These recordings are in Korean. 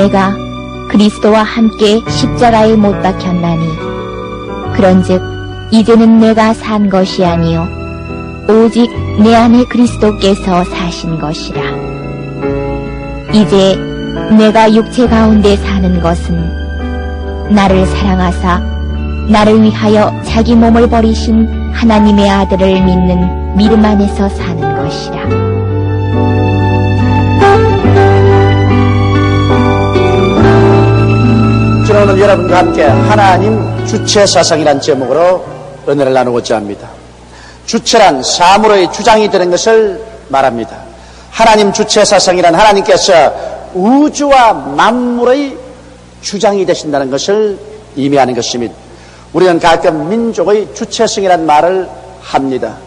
내가 그리스도와 함께 십자가에 못 박혔나니 그런즉 이제는 내가 산 것이 아니요 오직 내 안에 그리스도께서 사신 것이라. 이제 내가 육체 가운데 사는 것은 나를 사랑하사 나를 위하여 자기 몸을 버리신 하나님의 아들을 믿는 믿음 안에서 사는 것이라. 저는 오늘 여러분과 함께 하나님 주체사상이라는 제목으로 은혜를 나누고자 합니다. 주체란 사물의 주장이 되는 것을 말합니다. 하나님 주체사상이란 하나님께서 우주와 만물의 주장이 되신다는 것을 의미하는 것입니다. 우리는 가끔 민족의 주체성이라는 말을 합니다.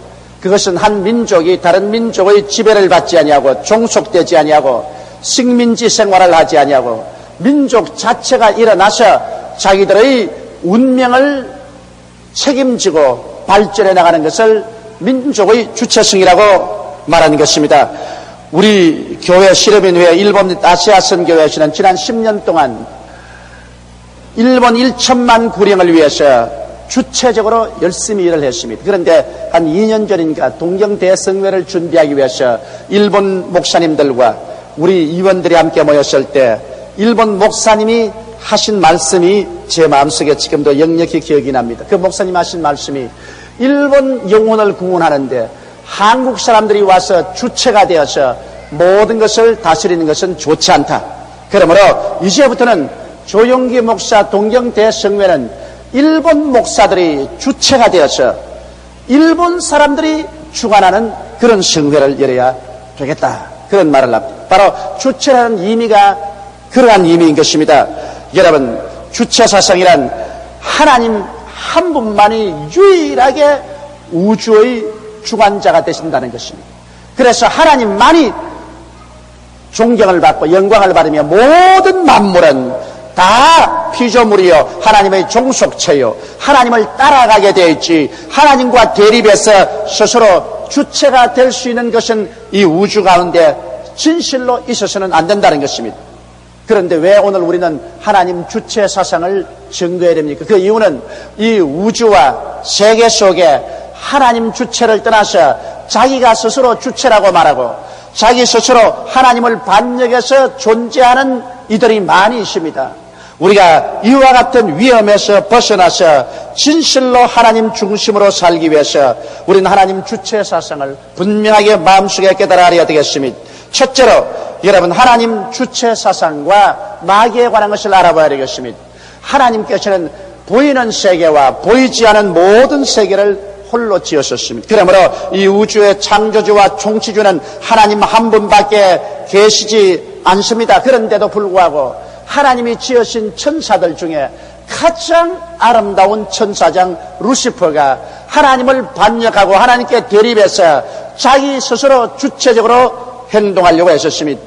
그것은 한 민족이 다른 민족의 지배를 받지 아니하고 종속되지 아니하고 식민지 생활을 하지 아니하고 민족 자체가 일어나서 자기들의 운명을 책임지고 발전해 나가는 것을 민족의 주체성이라고 말하는 것입니다. 우리 교회 시럽인회 일본 아시아 선교회에서는 지난 10년 동안 일본 1천만 구령을 위해서 주체적으로 열심히 일을 했습니다. 그런데 한 2년 전인가 동경대성회를 준비하기 위해서 일본 목사님들과 우리 의원들이 함께 모였을 때 일본 목사님이 하신 말씀이 제 마음속에 지금도 역력히 기억이 납니다. 그 목사님 하신 말씀이 일본 영혼을 구원하는데 한국 사람들이 와서 주체가 되어서 모든 것을 다스리는 것은 좋지 않다. 그러므로 이제부터는 조용기 목사 동경대성회는 일본 목사들이 주체가 되어서 일본 사람들이 주관하는 그런 성회를 열어야 되겠다. 그런 말을 합니다. 바로 주체라는 의미가 그러한 의미인 것입니다. 여러분, 주체사상이란 하나님 한 분만이 유일하게 우주의 주관자가 되신다는 것입니다. 그래서 하나님만이 존경을 받고 영광을 받으며 모든 만물은 다 피조물이요 하나님의 종속체요 하나님을 따라가게 되어 있지 하나님과 대립해서 스스로 주체가 될 수 있는 것은 이 우주 가운데 진실로 있어서는 안 된다는 것입니다. 그런데 왜 오늘 우리는 하나님 주체 사상을 증거해야 됩니까? 그 이유는 이 우주와 세계 속에 하나님 주체를 떠나서 자기가 스스로 주체라고 말하고 자기 스스로 하나님을 반역해서 존재하는 이들이 많이 있습니다. 우리가 이와 같은 위험에서 벗어나서 진실로 하나님 중심으로 살기 위해서 우리는 하나님 주체 사상을 분명하게 마음속에 깨달아야 되겠습니다. 첫째로 여러분 하나님 주체 사상과 마귀에 관한 것을 알아봐야 되겠습니다. 하나님께서는 보이는 세계와 보이지 않은 모든 세계를 홀로 지으셨습니다. 그러므로 이 우주의 창조주와 총치주는 하나님 한 분밖에 계시지 않습니다. 그런데도 불구하고 하나님이 지으신 천사들 중에 가장 아름다운 천사장 루시퍼가 하나님을 반역하고 하나님께 대립해서 자기 스스로 주체적으로 행동하려고 했었습니다.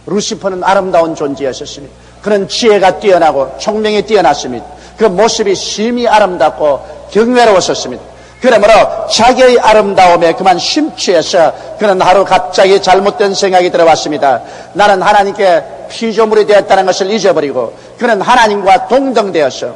루시퍼는 아름다운 존재였었습니다. 그는 지혜가 뛰어나고 총명이 뛰어났습니다. 그 모습이 심히 아름답고 경외로웠었습니다. 그러므로 자기의 아름다움에 그만 심취해서 그는 하루 갑자기 잘못된 생각이 들어왔습니다. 나는 하나님께 피조물이 되었다는 것을 잊어버리고 그는 하나님과 동등되어서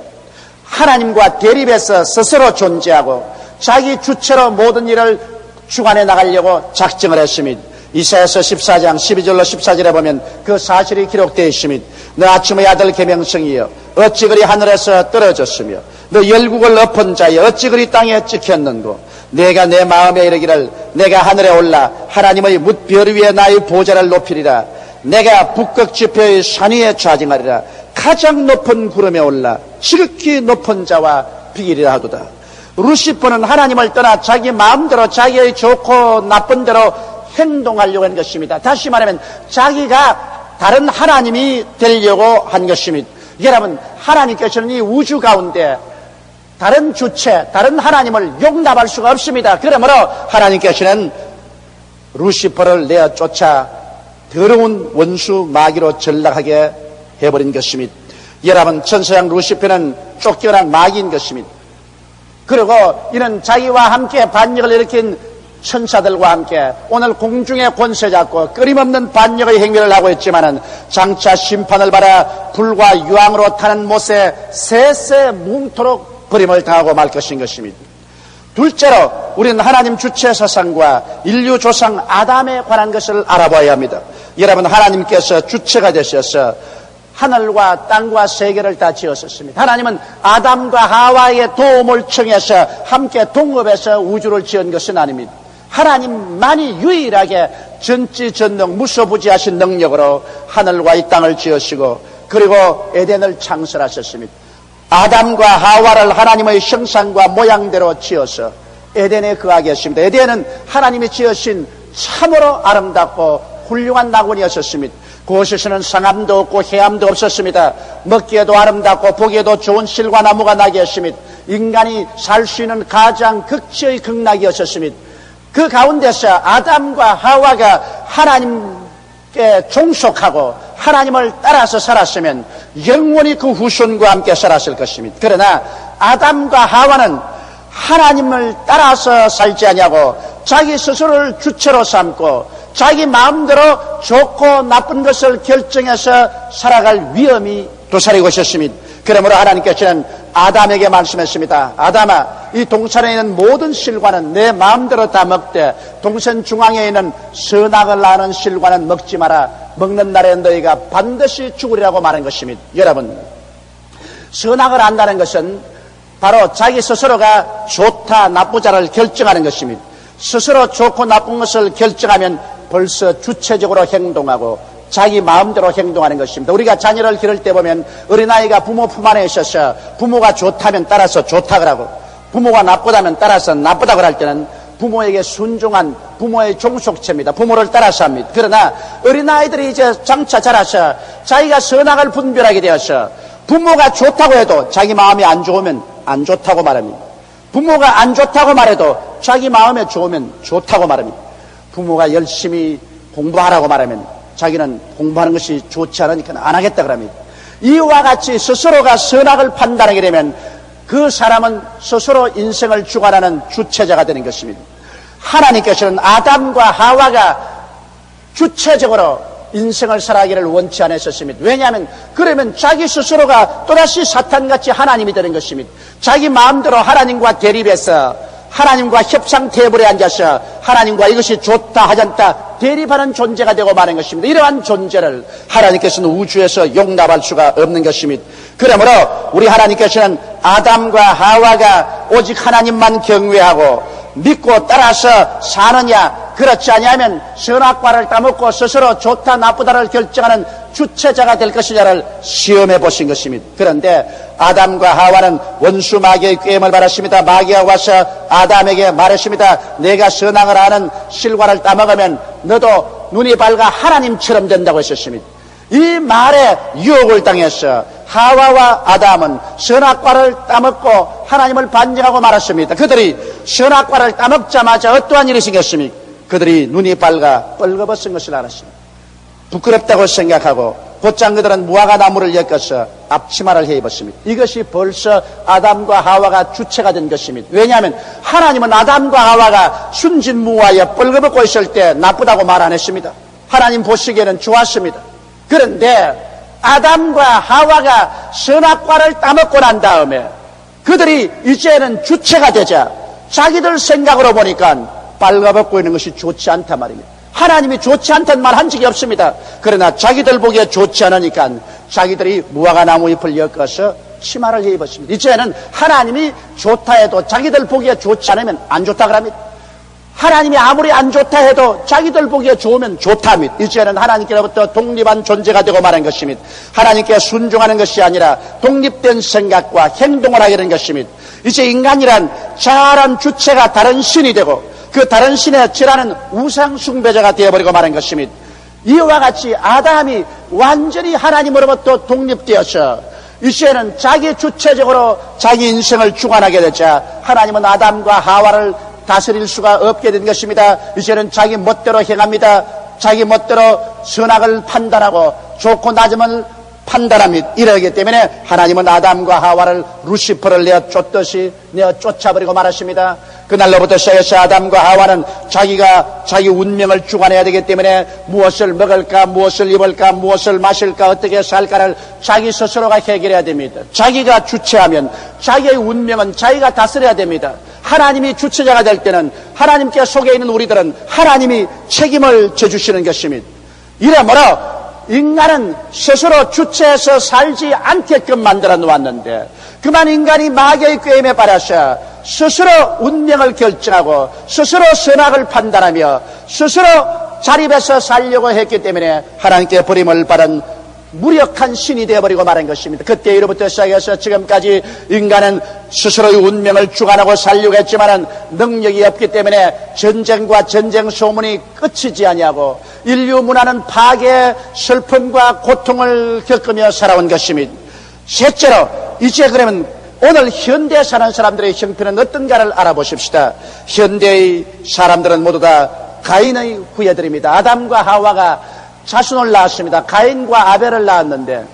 하나님과 대립해서 스스로 존재하고 자기 주체로 모든 일을 주관해 나가려고 작정을 했습니다. 이사야서 14장 12절로 14절에 보면 그 사실이 기록되어 있습니다. 너 아침의 아들 계명성이여 어찌 그리 하늘에서 떨어졌으며 너 열국을 엎은 자여 어찌 그리 땅에 찍혔는고 내가 내 마음에 이르기를 내가 하늘에 올라 하나님의 뭇별 위에 나의 보좌를 높이리라 내가 북극 지표의 산 위에 좌징하리라 가장 높은 구름에 올라 지극히 높은 자와 비기리라 하도다. 루시퍼는 하나님을 떠나 자기 마음대로 자기의 좋고 나쁜 대로 행동하려고 한 것입니다. 다시 말하면 자기가 다른 하나님이 되려고 한 것입니다. 여러분 하나님께서는 이 우주 가운데 다른 주체, 다른 하나님을 용납할 수가 없습니다. 그러므로 하나님께서는 루시퍼를 내어 쫓아 더러운 원수 마귀로 전락하게 해버린 것입니다. 여러분 천사장 루시퍼는 쫓겨난 마귀인 것입니다. 그리고 이는 자기와 함께 반역을 일으킨 천사들과 함께 오늘 공중의 권세 잡고 끊임없는 반역의 행위를 하고 있지만은 장차 심판을 받아 불과 유황으로 타는 못에 세세 뭉토록 버림을 당하고 말 것인 것입니다. 둘째로 우리는 하나님 주체 사상과 인류 조상 아담에 관한 것을 알아봐야 합니다. 여러분, 하나님께서 주체가 되셔서 하늘과 땅과 세계를 다 지었었습니다. 하나님은 아담과 하와의 도움을 청해서 함께 동업해서 우주를 지은 것은 아닙니다. 하나님만이 유일하게 전지전능 무소부지하신 능력으로 하늘과 이 땅을 지으시고 그리고 에덴을 창설하셨습니다. 아담과 하와를 하나님의 형상과 모양대로 지어서 에덴에 거하게 했습니다. 에덴은 하나님이 지으신 참으로 아름답고 훌륭한 낙원이었습니다. 그곳에서는 상함도 없고 해함도 없었습니다. 먹기에도 아름답고 보기에도 좋은 실과 나무가 나게 했습니다. 인간이 살 수 있는 가장 극치의 극락이었습니다. 그 가운데서 아담과 하와가 하나님께 종속하고 하나님을 따라서 살았으면 영원히 그 후손과 함께 살았을 것입니다. 그러나 아담과 하와는 하나님을 따라서 살지 아니하고 자기 스스로를 주체로 삼고 자기 마음대로 좋고 나쁜 것을 결정해서 살아갈 위험이 도사리고 있었습니다. 그러므로 하나님께서는 아담에게 말씀했습니다. 아담아, 이 동산에 있는 모든 실과는 내 마음대로 다 먹되 동산 중앙에 있는 선악을 낳는 실과는 먹지 마라. 먹는 날에 너희가 반드시 죽으리라고 말한 것입니다. 여러분, 선악을 안다는 것은 바로 자기 스스로가 좋다 나쁘다를 결정하는 것입니다. 스스로 좋고 나쁜 것을 결정하면 벌써 주체적으로 행동하고 자기 마음대로 행동하는 것입니다. 우리가 자녀를 기를 때 보면 어린아이가 부모 품 안에 있어서 부모가 좋다면 따라서 좋다고 하고 부모가 나쁘다면 따라서 나쁘다고 할 때는 부모에게 순종한 부모의 종속체입니다. 부모를 따라서 합니다. 그러나 어린아이들이 이제 장차 자라서 자기가 선악을 분별하게 되어서 부모가 좋다고 해도 자기 마음이 안 좋으면 안 좋다고 말합니다. 부모가 안 좋다고 말해도 자기 마음에 좋으면 좋다고 말합니다. 부모가 열심히 공부하라고 말하면 자기는 공부하는 것이 좋지 않으니까 안 하겠다 그럽니다. 이와 같이 스스로가 선악을 판단하게 되면 그 사람은 스스로 인생을 주관하는 주체자가 되는 것입니다. 하나님께서는 아담과 하와가 주체적으로 인생을 살아가기를 원치 않으셨습니다. 왜냐하면 그러면 자기 스스로가 또다시 사탄같이 하나님이 되는 것입니다. 자기 마음대로 하나님과 대립해서 하나님과 협상 테이블에 앉아서 하나님과 이것이 좋다 하지 않다 대립하는 존재가 되고 마는 것입니다. 이러한 존재를 하나님께서는 우주에서 용납할 수가 없는 것입니다. 그러므로 우리 하나님께서는 아담과 하와가 오직 하나님만 경외하고 믿고 따라서 사느냐 그렇지 아니하면 선악과를 따먹고 스스로 좋다 나쁘다를 결정하는 주체자가 될 것이냐를 시험해 보신 것입니다. 그런데 아담과 하와는 원수 마귀의 꾀임을 받았습니다. 마귀가 와서 아담에게 말했습니다. 내가 선악을 아는 실과를 따먹으면 너도 눈이 밝아 하나님처럼 된다고 했었습니다. 이 말에 유혹을 당해서 하와와 아담은 선악과를 따먹고 하나님을 반역하고 말았습니다. 그들이 선악과를 따먹자마자 어떠한 일이 생겼습니까? 그들이 눈이 밝아 뻘거벗은 것을 알았습니다. 부끄럽다고 생각하고 곧장 그들은 무화과 나무를 엮어서 앞치마를 해 입었습니다. 이것이 벌써 아담과 하와가 주체가 된 것입니다. 왜냐하면 하나님은 아담과 하와가 순진무화에 뻘거벗고 있을 때 나쁘다고 말 안 했습니다. 하나님 보시기에는 좋았습니다. 그런데 아담과 하와가 선악과를 따먹고 난 다음에 그들이 이제는 주체가 되자 자기들 생각으로 보니까 빨가벗고 있는 것이 좋지 않단 말입니다. 하나님이 좋지 않다는 말 한 적이 없습니다. 그러나 자기들 보기에 좋지 않으니까 자기들이 무화과 나무 잎을 엮어서 치마를 해 입었습니다. 이제는 하나님이 좋다 해도 자기들 보기에 좋지 않으면 안 좋다 그럽니다. 하나님이 아무리 안 좋다 해도 자기들 보기에 좋으면 좋답니다. 이제는 하나님께로부터 독립한 존재가 되고 말한 것입니다. 하나님께 순종하는 것이 아니라 독립된 생각과 행동을 하게 된 것입니다. 이제 인간이란 자아란 주체가 다른 신이 되고 그 다른 신에 절하는 우상 숭배자가 되어버리고 말한 것입니다. 이와 같이 아담이 완전히 하나님으로부터 독립되어서 이제는 자기 주체적으로 자기 인생을 주관하게 되자 하나님은 아담과 하와를 다스릴 수가 없게 된 것입니다. 이제는 자기 멋대로 행합니다. 자기 멋대로 선악을 판단하고 좋고 낮음을 판단합니다. 이러기 때문에 하나님은 아담과 하와를 루시퍼를 내어 쫓듯이 내어 쫓아버리고 말았습니다. 그날로부터 시작해서 아담과 하와는 자기가 자기 운명을 주관해야 되기 때문에 무엇을 먹을까, 무엇을 입을까, 무엇을 마실까, 어떻게 살까를 자기 스스로가 해결해야 됩니다. 자기가 주체하면 자기의 운명은 자기가 다스려야 됩니다. 하나님이 주체자가 될 때는 하나님께 속해 있는 우리들은 하나님이 책임을 져주시는 것입니다. 이러므로 인간은 스스로 주체해서 살지 않게끔 만들어 놓았는데 그만 인간이 마귀의 꾀임에 빠져서 스스로 운명을 결정하고 스스로 선악을 판단하며 스스로 자립해서 살려고 했기 때문에 하나님께 버림을 받은 무력한 신이 되어버리고 말한 것입니다. 그때 이로부터 시작해서 지금까지 인간은 스스로의 운명을 주관하고 살려고 했지만은 능력이 없기 때문에 전쟁과 전쟁 소문이 끝이지 아니하고 인류 문화는 파괴, 슬픔과 고통을 겪으며 살아온 것입니다. 셋째로 이제 그러면 오늘 현대에 사는 사람들의 형편은 어떤가를 알아보십시다. 현대의 사람들은 모두 다 가인의 후예들입니다. 아담과 하와가 자손을 낳았습니다. 가인과 아벨을 낳았는데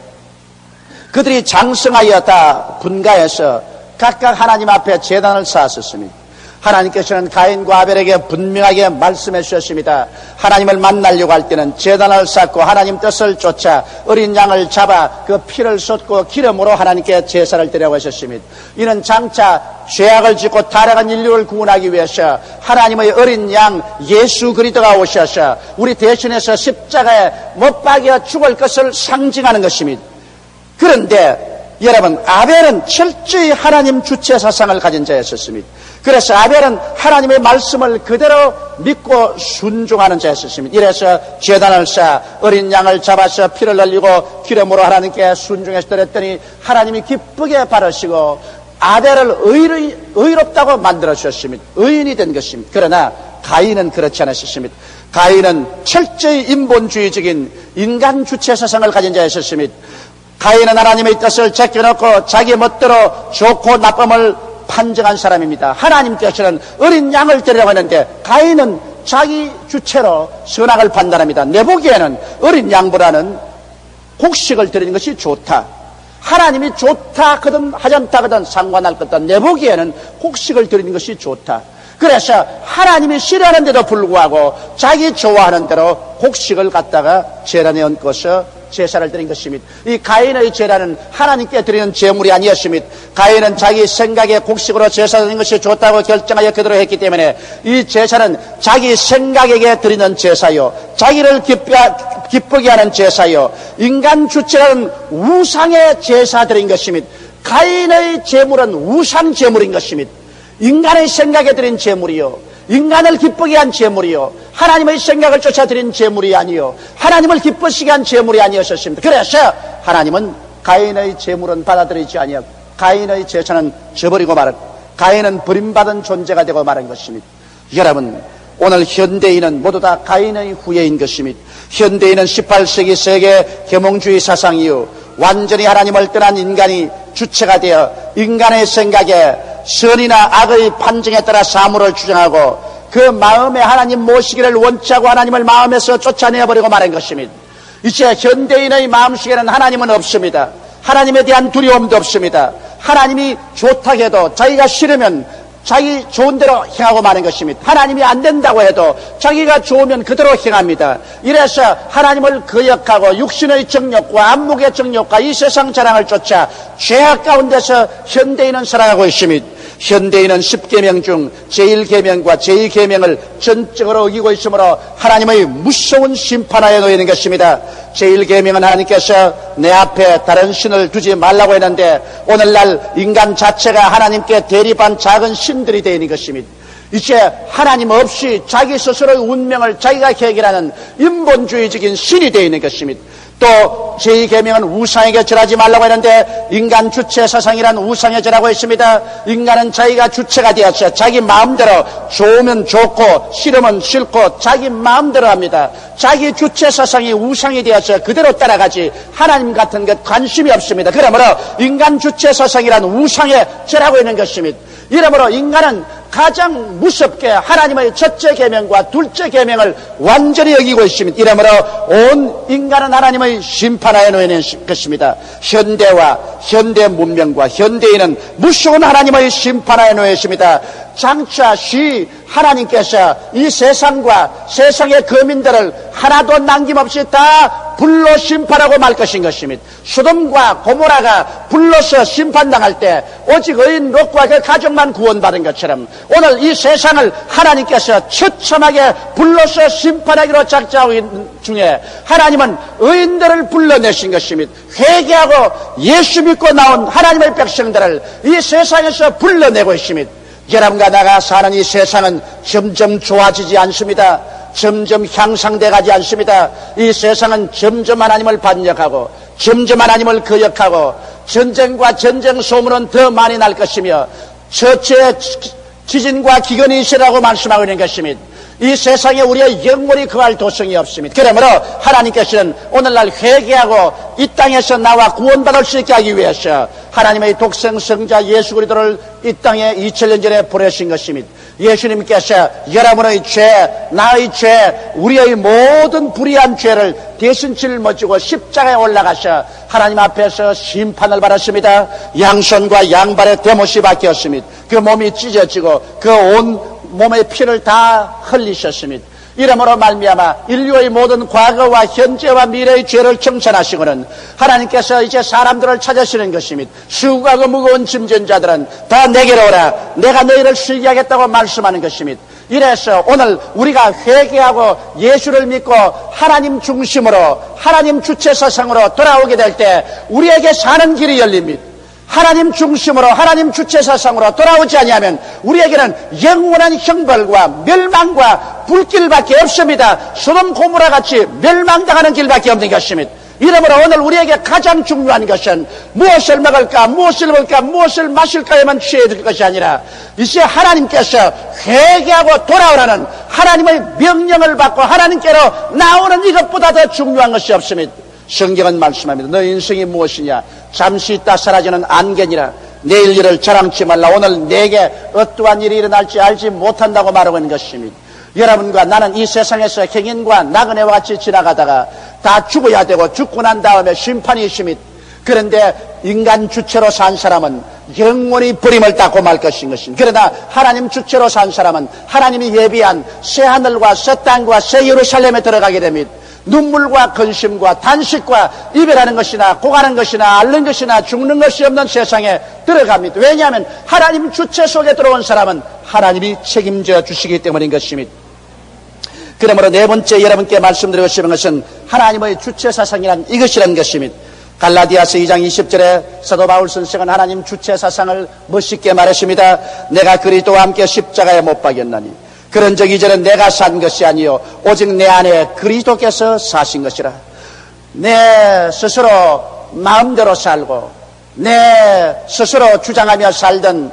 그들이 장성하여 다 분가해서 각각 하나님 앞에 제단을 쌓았었습니다. 하나님께서는 가인과 아벨에게 분명하게 말씀해 주셨습니다. 하나님을 만나려고 할 때는 제단을 쌓고 하나님 뜻을 쫓아 어린 양을 잡아 그 피를 쏟고 기름으로 하나님께 제사를 드리라고 하셨습니다. 이는 장차 죄악을 짓고 타락한 인류를 구원하기 위해서 하나님의 어린 양 예수 그리스도가 오셔서 우리 대신해서 십자가에 못 박여 죽을 것을 상징하는 것입니다. 그런데 여러분, 아벨은 철저히 하나님 주체 사상을 가진 자였었습니다. 그래서 아벨은 하나님의 말씀을 그대로 믿고 순종하는 자였었습니다. 이래서 제단을 쌓아 어린 양을 잡아서 피를 흘리고 기름으로 하나님께 순종해서 드렸더니 하나님이 기쁘게 바라시고 아벨을 의롭다고 만들어 주셨습니다. 의인이 된 것입니다. 그러나 가인은 그렇지 않았습니다. 가인은 철저히 인본주의적인 인간 주체 사상을 가진 자였습니다. 가인은 하나님의 뜻을 제껴놓고 자기 멋대로 좋고 나쁨을 판정한 사람입니다. 하나님께서는 어린 양을 드리라고 했는데 가인은 자기 주체로 선악을 판단합니다. 내 보기에는 어린 양보다는 곡식을 드리는 것이 좋다. 하나님이 좋다 하든 하지 않다 하든 상관할 것 없다. 내 보기에는 곡식을 드리는 것이 좋다. 그래서 하나님이 싫어하는데도 불구하고 자기 좋아하는 대로 곡식을 갖다가 제단에 얹고서 제사를 드린 것입니다. 이 가인의 제사는 하나님께 드리는 제물이 아니었습니다. 가인은 자기 생각에 곡식으로 제사 드리는 것이 좋다고 결정하여 그대로 했기 때문에 이 제사는 자기 생각에게 드리는 제사요, 자기를 기쁘게 하는 제사요, 인간 주체라는 우상의 제사 드린 것입니다. 가인의 제물은 우상 제물인 것입니다. 인간의 생각에 드린 제물이요, 인간을 기쁘게 한 제물이요, 하나님의 생각을 쫓아드린 제물이 아니요, 하나님을 기쁘시게 한 제물이 아니었습니다. 그래서 하나님은 가인의 제물은 받아들이지 아니하고 가인의 제사는 저버리고 말았고 가인은 버림받은 존재가 되고 말한 것입니다. 여러분, 오늘 현대인은 모두 다 가인의 후예인 것입니다. 현대인은 18세기 세계 계몽주의 사상 이후 완전히 하나님을 떠난 인간이 주체가 되어 인간의 생각에 선이나 악의 판정에 따라 사물을 주장하고 그 마음에 하나님 모시기를 원치 하고 하나님을 마음에서 쫓아내버리고 말한 것입니다. 이제 현대인의 마음속에는 하나님은 없습니다. 하나님에 대한 두려움도 없습니다. 하나님이 좋다 해도 자기가 싫으면 자기 좋은 대로 행하고 마는 것입니다. 하나님이 안 된다고 해도 자기가 좋으면 그대로 행합니다. 이래서 하나님을 거역하고 육신의 정욕과 안목의 정욕과 이 세상 자랑을 쫓아 죄악 가운데서 현대인은 살아가고 있습니다. 현대인은 10계명 중 제1계명과 제2계명을 전적으로 어기고 있으므로 하나님의 무서운 심판하에 놓이는 것입니다. 제1계명은 하나님께서 내 앞에 다른 신을 두지 말라고 했는데 오늘날 인간 자체가 하나님께 대립한 작은 신들이 되어 있는 것입니다. 이제 하나님 없이 자기 스스로의 운명을 자기가 해결하는 인본주의적인 신이 되어 있는 것입니다. 또 제2계명은 우상에게 절하지 말라고 했는데 인간 주체 사상이란 우상에 절하고 있습니다. 인간은 자기가 주체가 되어서 자기 마음대로 좋으면 좋고 싫으면 싫고 자기 마음대로 합니다. 자기 주체 사상이 우상이 되어서 그대로 따라가지 하나님 같은 것 관심이 없습니다. 그러므로 인간 주체 사상이란 우상에 절하고 있는 것입니다. 이러므로 인간은 가장 무섭게 하나님의 첫째 계명과 둘째 계명을 완전히 여기고 있습니다. 이러므로 온 인간은 하나님의 심판하에 놓여 있는 것입니다. 현대 문명과 현대인은 무서운 하나님의 심판하에 놓여 있습니다. 장차 하나님께서 이 세상과 세상의 거민들을 하나도 남김없이 다 불로 심판하고 말 것인 것입니다. 소돔과 고모라가 불로서 심판당할 때 오직 의인 롯과 그 가족만 구원받은 것처럼 오늘 이 세상을 하나님께서 처참하게 불로서 심판하기로 작정하고 있는 중에 하나님은 의인들을 불러내신 것입니다. 회개하고 예수 믿고 나온 하나님의 백성들을 이 세상에서 불러내고 있습니다. 여러분과 나가 사는 이 세상은 점점 좋아지지 않습니다. 점점 향상돼 가지 않습니다. 이 세상은 점점 하나님을 반역하고 점점 하나님을 거역하고 전쟁과 전쟁 소문은 더 많이 날 것이며 첫째 지진과 기근이 있으라고 말씀하고 있는 것입니다. 이 세상에 우리의 영원히 거할 도성이 없습니다. 그러므로 하나님께서는 오늘날 회개하고 이 땅에서 나와 구원받을 수 있게 하기 위해서 하나님의 독생성자 예수 그리스도를 이 땅에 2000년 전에 보내신 것입니다. 예수님께서 여러분의 죄, 나의 죄, 우리의 모든 불의한 죄를 대신 짊어지고 십자가에 올라가서 하나님 앞에서 심판을 받았습니다. 양손과 양발에 대못이 박혔습니다. 그 몸이 찢어지고 그 온 몸의 피를 다 흘리셨습니다. 이러므로 말미암아 인류의 모든 과거와 현재와 미래의 죄를 청산하시고는 하나님께서 이제 사람들을 찾으시는 것입니다. 수고하고 무거운 짐진 자들은 다 내게로 오라. 내가 너희를 쉬게 하겠다고 말씀하는 것입니다. 이래서 오늘 우리가 회개하고 예수를 믿고 하나님 중심으로 하나님 주체사상으로 돌아오게 될 때 우리에게 사는 길이 열립니다. 하나님 중심으로 하나님 주체사상으로 돌아오지 아니하면 우리에게는 영원한 형벌과 멸망과 불길밖에 없습니다. 소돔 고모라 같이 멸망당하는 길밖에 없는 것입니다. 이러므로 오늘 우리에게 가장 중요한 것은 무엇을 먹을까, 무엇을 먹을까, 무엇을 마실까에만 취해야 될 것이 아니라 이제 하나님께서 회개하고 돌아오라는 하나님의 명령을 받고 하나님께로 나오는 이것보다 더 중요한 것이 없습니다. 성경은 말씀합니다. 너 인생이 무엇이냐? 잠시 있다 사라지는 안개니라. 내일 일을 자랑치 말라. 오늘 내게 어떠한 일이 일어날지 알지 못한다고 말하고 있는 것입니다. 여러분과 나는 이 세상에서 행인과 나그네와 같이 지나가다가 다 죽어야 되고 죽고 난 다음에 심판이 있습니다. 그런데 인간 주체로 산 사람은 영원히 버림을 닦고 말 것인 것입니다. 그러나 하나님 주체로 산 사람은 하나님이 예비한 새 하늘과 새 땅과 새 예루살렘에 들어가게 됩니다. 눈물과 근심과 단식과 이별하는 것이나 고가는 것이나 앓는 것이나 죽는 것이 없는 세상에 들어갑니다. 왜냐하면 하나님 주체 속에 들어온 사람은 하나님이 책임져 주시기 때문인 것입니다. 그러므로 네 번째 여러분께 말씀드리고 싶은 것은 하나님의 주체 사상이란 이것이라는 것입니다. 갈라디아서 2장 20절에 사도 바울 선생은 하나님 주체 사상을 멋있게 말했습니다. 내가 그리스도와 함께 십자가에 못 박였나니 그런 적 이제는 내가 산 것이 아니요 오직 내 안에 그리스도께서 사신 것이라. 내 스스로 마음대로 살고 내 스스로 주장하며 살던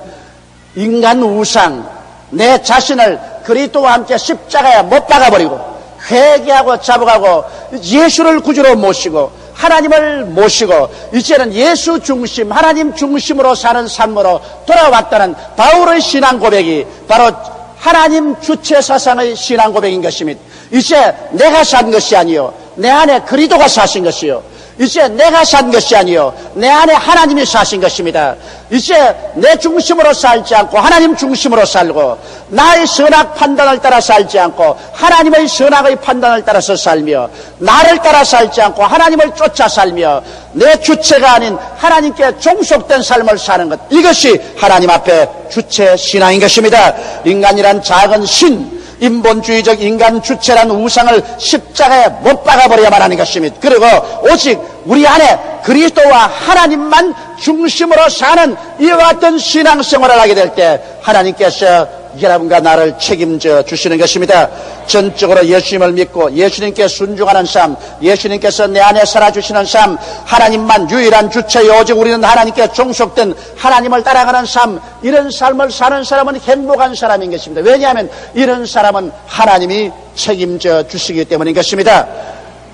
인간 우상 내 자신을 그리스도와 함께 십자가에 못 박아버리고 회개하고 자복하고 예수를 구주로 모시고 하나님을 모시고 이제는 예수 중심 하나님 중심으로 사는 삶으로 돌아왔다는 바울의 신앙 고백이 바로 하나님 주체 사상의 신앙 고백인 것입니다. 이제 내가 산 것이 아니요 내 안에 그리스도가 사신 것이요 이제 내가 산 것이 아니요 내 안에 하나님이 사신 것입니다. 이제 내 중심으로 살지 않고 하나님 중심으로 살고 나의 선악 판단을 따라 살지 않고 하나님의 선악의 판단을 따라서 살며 나를 따라 살지 않고 하나님을 쫓아 살며 내 주체가 아닌 하나님께 종속된 삶을 사는 것, 이것이 하나님 앞에 주체 신앙인 것입니다. 인간이란 작은 신, 인본주의적 인간 주체란 우상을 십자가에 못 박아버려야만 하는 것입니다. 그리고 오직 우리 안에 그리스도와 하나님만 중심으로 사는 이와 같은 신앙생활을 하게 될 때 하나님께서 여러분과 나를 책임져 주시는 것입니다. 전적으로 예수님을 믿고 예수님께 순종하는 삶, 예수님께서 내 안에 살아주시는 삶, 하나님만 유일한 주체요 오직 우리는 하나님께 종속된 하나님을 따라가는 삶, 이런 삶을 사는 사람은 행복한 사람인 것입니다. 왜냐하면 이런 사람은 하나님이 책임져 주시기 때문인 것입니다.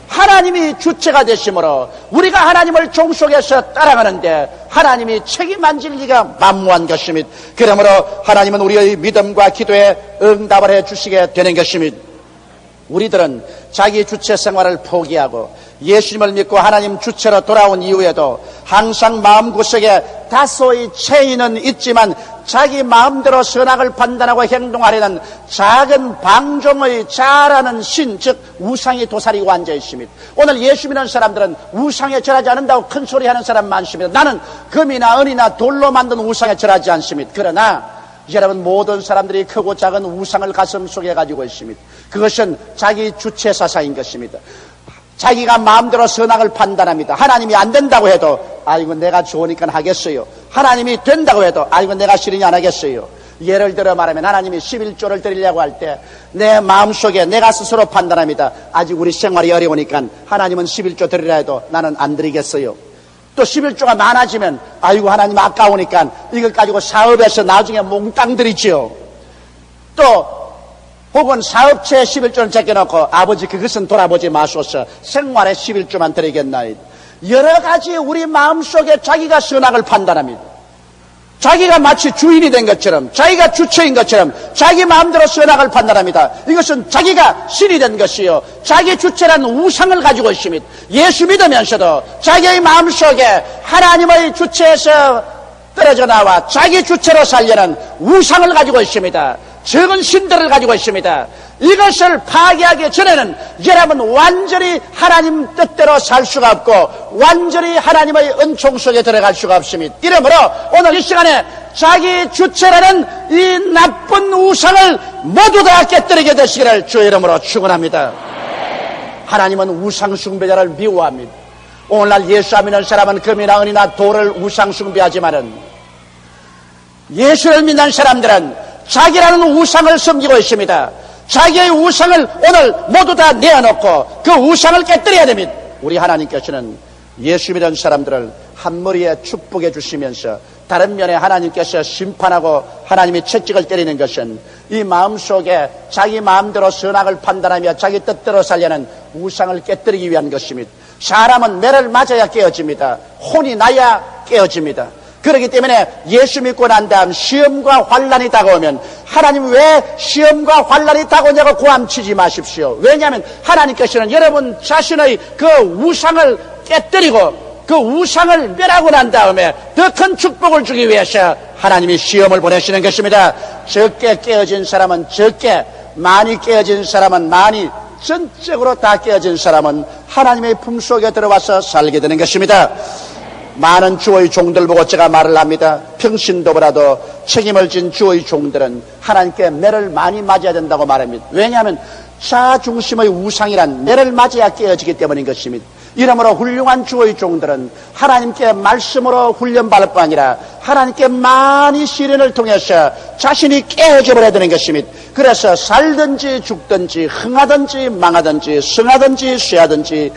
하나님이 주체가 되심으로 우리가 하나님을 종속해서 따라가는데 하나님이 책임 안 질 리가 만무한 것입니다. 그러므로 하나님은 우리의 믿음과 기도에 응답을 해 주시게 되는 것입니다. 우리들은 자기 주체 생활을 포기하고 예수님을 믿고 하나님 주체로 돌아온 이후에도 항상 마음구석에 다소의 체인은 있지만 자기 마음대로 선악을 판단하고 행동하려는 작은 방종의 자라는 신, 즉 우상이 도사리고 앉아 있습니다. 오늘 예수 믿는 사람들은 우상에 절하지 않는다고 큰 소리 하는 사람 많습니다. 나는 금이나 은이나 돌로 만든 우상에 절하지 않습니다. 그러나 여러분, 모든 사람들이 크고 작은 우상을 가슴속에 가지고 있습니다. 그것은 자기 주체 사상인 것입니다. 자기가 마음대로 선악을 판단합니다. 하나님이 안 된다고 해도 아이고 내가 좋으니까 하겠어요. 하나님이 된다고 해도 아이고 내가 싫으니 안 하겠어요. 예를 들어 말하면 하나님이 11조를 드리려고 할 때 내 마음속에 내가 스스로 판단합니다. 아직 우리 생활이 어려우니까 하나님은 11조 드리라 해도 나는 안 드리겠어요. 또 11조가 많아지면 아이고 하나님 아까우니까 이걸 가지고 사업해서 나중에 몽땅 드리지요. 또 혹은 사업체에 11조를 제껴놓고 아버지 그것은 돌아보지 마소서 생활에 11조만 드리겠나이다. 여러 가지 우리 마음속에 자기가 선악을 판단합니다. 자기가 마치 주인이 된 것처럼 자기가 주체인 것처럼 자기 마음대로 선악을 판단합니다. 이것은 자기가 신이 된 것이요 자기 주체라는 우상을 가지고 있습니다. 예수 믿으면서도 자기의 마음속에 하나님의 주체에서 떨어져 나와 자기 주체로 살려는 우상을 가지고 있습니다. 적은 신들을 가지고 있습니다. 이것을 파괴하기 전에는 여러분 완전히 하나님 뜻대로 살 수가 없고 완전히 하나님의 은총 속에 들어갈 수가 없습니다. 이러므로 오늘 이 시간에 자기 주체라는 이 나쁜 우상을 모두 다 깨뜨리게 되시기를 주의 이름으로 축원합니다. 하나님은 우상 숭배자를 미워합니다. 오늘날 예수 안 믿는 사람은 금이나 은이나 돌을 우상 숭배하지만은 예수를 믿는 사람들은 자기라는 우상을 섬기고 있습니다. 자기의 우상을 오늘 모두 다 내어놓고 그 우상을 깨뜨려야 됩니다. 우리 하나님께서는 예수 믿는 사람들을 한 머리에 축복해 주시면서 다른 면에 하나님께서 심판하고 하나님이 채찍을 때리는 것은 이 마음속에 자기 마음대로 선악을 판단하며 자기 뜻대로 살려는 우상을 깨뜨리기 위한 것입니다. 사람은 매를 맞아야 깨어집니다. 혼이 나야 깨어집니다. 그렇기 때문에 예수 믿고 난 다음 시험과 환난이 다가오면 하나님 왜 시험과 환난이 다가오냐고 고함치지 마십시오. 왜냐하면 하나님께서는 여러분 자신의 그 우상을 깨뜨리고 그 우상을 멸하고 난 다음에 더 큰 축복을 주기 위해서 하나님이 시험을 보내시는 것입니다. 적게 깨어진 사람은 적게, 많이 깨어진 사람은 많이, 전적으로 다 깨어진 사람은 하나님의 품속에 들어와서 살게 되는 것입니다. 많은 주의 종들 보고 제가 말을 합니다. 평신도보다도 책임을 진 주의 종들은 하나님께 매를 많이 맞아야 된다고 말합니다. 왜냐하면 자중심의 우상이란 매를 맞아야 깨어지기 때문인 것입니다. 이러므로 훌륭한 주의 종들은 하나님께 말씀으로 훈련받을 뿐 아니라 하나님께 많이 시련을 통해서 자신이 깨어져 버려야 되는 것입니다. 그래서 살든지 죽든지 흥하든지 망하든지 성하든지 쇠하든지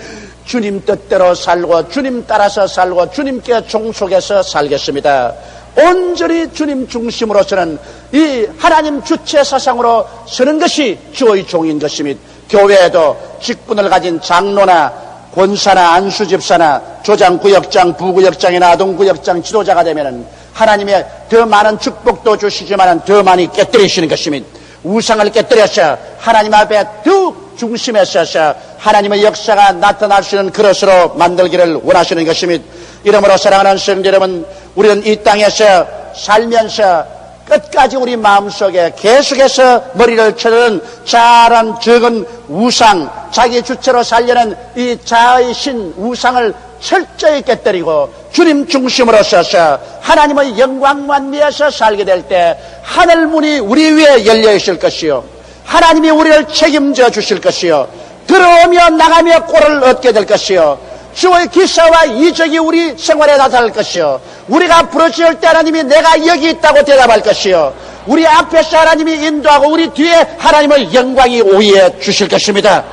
주님 뜻대로 살고 주님 따라서 살고 주님께 종속해서 살겠습니다. 온전히 주님 중심으로서는 이 하나님 주체 사상으로 서는 것이 주의 종인 것입니다. 교회에도 직분을 가진 장로나 권사나 안수집사나 조장구역장, 부구역장이나 아동구역장 지도자가 되면은 하나님의 더 많은 축복도 주시지만 더 많이 깨뜨리시는 것입니다. 우상을 깨뜨려서 하나님 앞에 더 중심에 서서 하나님의 역사가 나타날 수 있는 그릇으로 만들기를 원하시는 것입니다. 이러므로 사랑하는 성도 여러분, 우리는 이 땅에서 살면서 끝까지 우리 마음속에 계속해서 머리를 쳐드는 자란 적은 우상, 자기 주체로 살려는 이 자의 신 우상을 철저히 깨뜨리고 주님 중심으로 서서 하나님의 영광만 위해서 살게 될 때 하늘문이 우리 위에 열려 있을 것이요 하나님이 우리를 책임져 주실 것이요 들어오며 나가며 꼴을 얻게 될 것이요 주의 기사와 이적이 우리 생활에 나타날 것이요 우리가 부르짖을 때 하나님이 내가 여기 있다고 대답할 것이요 우리 앞에서 하나님이 인도하고 우리 뒤에 하나님의 영광이 오해 주실 것입니다.